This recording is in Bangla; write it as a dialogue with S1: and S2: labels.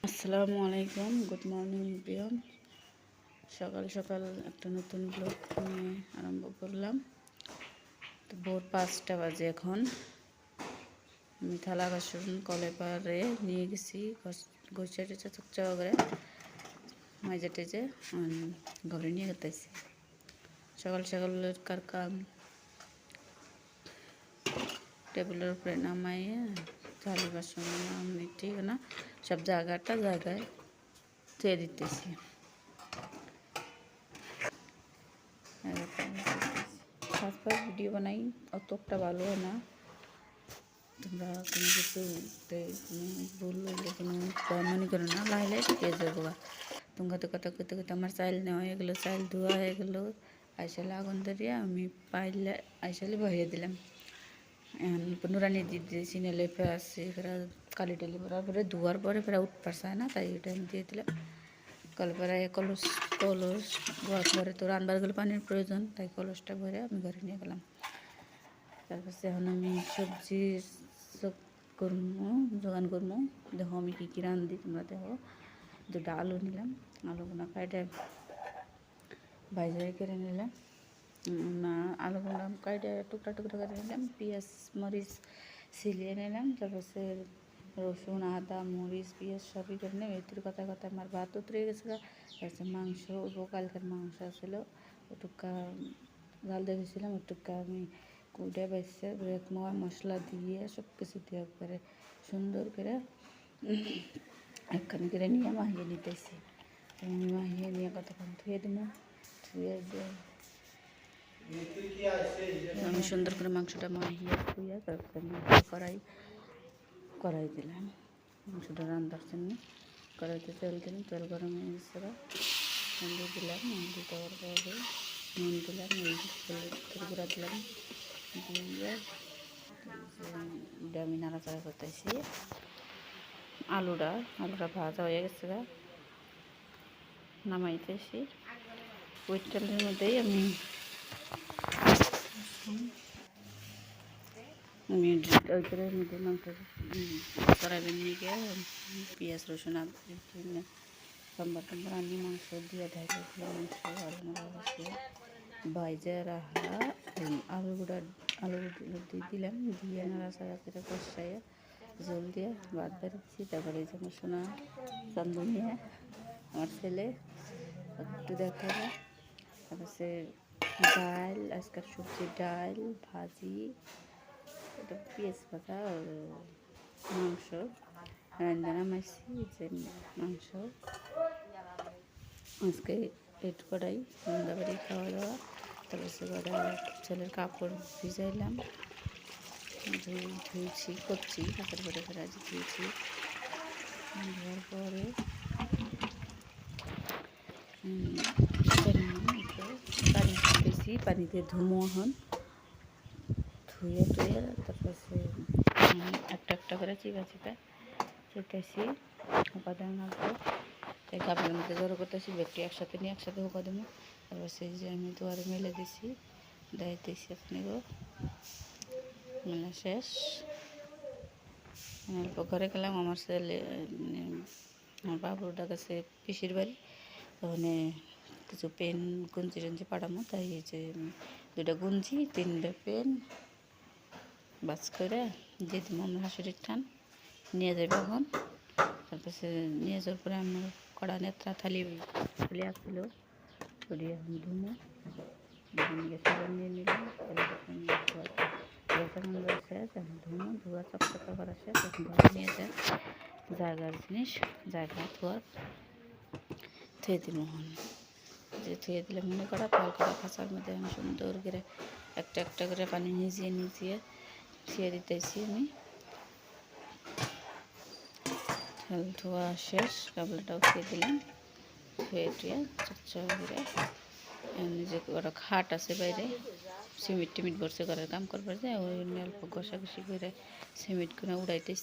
S1: আসসালামু আলাইকুম, গুড মর্নিং প্রিয়ন। সকাল সকাল একটা নতুন ব্লগ নিয়ে আরম্ভ করলাম। তো ভোর 5টা বাজে এখন। আমি থালা বাসন কলে পারে নিয়ে গেছি, গোছা টেচা চকচা করে মাইজা টেজে ঘরে নিয়ে গেতেছি। সকাল সকাল কাম টেবিলের উপরে নামাইয়ে থালি বাসন ঠিক না সব জায়গায় ধুয়ে দিতেছি। ফার্স্ট ভিডিও বানাই, অতটা ভালো না। তোমরা কোনো কিছু ভুল হইলে কোনো মনে করো না, লাইলে ঠিক হয়ে যাবো। তোমরা তো কথা করতে করতে আমার চাইল নেওয়া হয়ে গেলো, চাইল ধোয়া হয়ে গেলো। আইসালে আগুন ধরিয়া আমি পাইলে আইসালে বহিয়ে দিলাম। নুরানি দিয়েছি নেলে আসছে, ফেরা কালি টালি ভরার পরে ধোয়ার পরে ফেরা উঠ পারছে না, তাই এটা আমি দিয়ে দিলাম। কলপাড়ায় কলস ধোয়ার পরে তো রান্নারগুলো পানির প্রয়োজন, তাই কলসটা ভরে আমি ঘরে নিয়ে গেলাম। তারপর এখন আমি সবজি সব করবো, জোগান করবো। দেখো আমি কী কী রান্ধি, তোমরা দেখো। দুটা আলু নিলাম, আলুগুলো কাইটে ভাইজাই করে নিলাম। না, আলুগুলো কাইটে টুকরা টুকরা করে নিলাম। পেঁয়াজ মরিচ ছিলিয়ে নিলাম। তারপর রসুন আদা মরিচ পেঁয়াজ সবই করে নিলাম। এর কথা আমার ভাত উতরে গেছে। তারপর মাংস কালকের মাংস ছিল, ওটুকা জাল দিয়ে দিয়েছিলাম। ওটুকা আমি কুড়ে বেছে মশলা দিয়ে সব কিছু দিয়ে করে সুন্দর করে একখানি করে নিয়ে মাহিয়ে নিতেছি। আমি মাহিয়ে নিয়ে কতক্ষণ ধুয়ে দিলাম। ধুয়ে দিয়ে আমি সুন্দর করে মাংসটা মাহিয়ে ধুয়ে তারপরে কড়াই দিলাম মাংসটা রান্নার জন্য। কড়াইতে তেল দিলাম, তেল গরম হয়ে গেছে। হলদি দিলাম, হলদি দেওয়ার পরে নুন দিলাম, গুঁড়া দিলাম দিয়ে আমি নাড়াচাড়া করতেছি। আলুটা ভাজা হয়ে গেছে, নামাইতেছি। ওই তেলের মধ্যেই আমি ওই তেলের মধ্যে মাংস কড়াইবেন নিয়ে গিয়ে পেঁয়াজ রসুন সম্বার আনি মাংস দিয়ে ঢাকা দিয়ে মাংস আলু ভাইজা রাখা আলুগুলো দিয়ে দিলাম। দিয়ে নাড়াচাড়া করে কষাইয়া জল দিয়ে ভাত বেড়েছি। তারপরে এই যে আমার সোনা চান্দু নিয়ে আমার ছেলে একটু দেখা যায়। তারপর ডাল, আজকের সবজি ডাল ভাজি, এটা পেঁয়াজ ভাজা আর মাংস রান্না মাছি। যে মাংস আজকে পেট করাই সন্ধ্যাবাড়ি খাওয়া দাওয়া। তারপর ছেলের কাপড় ভিজাইলাম, করছি কাপড় পরে ফেরা ধুয়েছি। ধোয়ার পরে পানি দিতেছি, পানিতে ধুমো হন ধুয়ে তারপর একটা করে চিপা চেতেছি উপাদান আসবো। তাই কাপড়ের মধ্যে জড়ো করতেছি, ব্যাগটি একসাথে নিয়ে একসাথে হোপা দেবো। তারপর যে আমি দুয়ারে মেলে দিছি, দাইতেছি আপনি মেলা শেষ। অল্প ঘরে গেলাম, আমার ছেলে মানে আমার বাবুটা কাছে পিসির বাড়ি, ওখানে কিছু পেন গুঞ্জি টঞ্জি পাঠামো। তাই যে 2টা গুঞ্জি 3টা পেন বাস করে দিয়ে দিব আমার হাসুরির টান নিয়ে যাবে এখন। তারপর নিয়ে যাওয়ার পরে আমার কড়া নেত্রা থালি আসছিল, ওটি এখন ধুমো গ্যাসে নিয়ে নিলাম। শেষ, এখন ধুমো ধোয়া চকচকা করা শেষ। এখন ঘরে নিয়ে যায় জায়গার জিনিস জায়গা থুয়ে দিল। যে থুয়ে দিলে মনে করা করা খাঁচার মধ্যে আমি সুন্দর করে একটা করে পানি নিজিয়ে থুয়ে দিতেছি। আমি ধোয়া শেষ, কাবলাটাও থুয়ে দিলাম। ধুয়ে চকচকা করে যে ওরা খাট আছে বাইরে, সিমেন্ট টিমিট বসে করার কাম করবার যায়, ওই অল্প ঘষাঘষি করে সিমেন্ট করে উড়াইতেছি।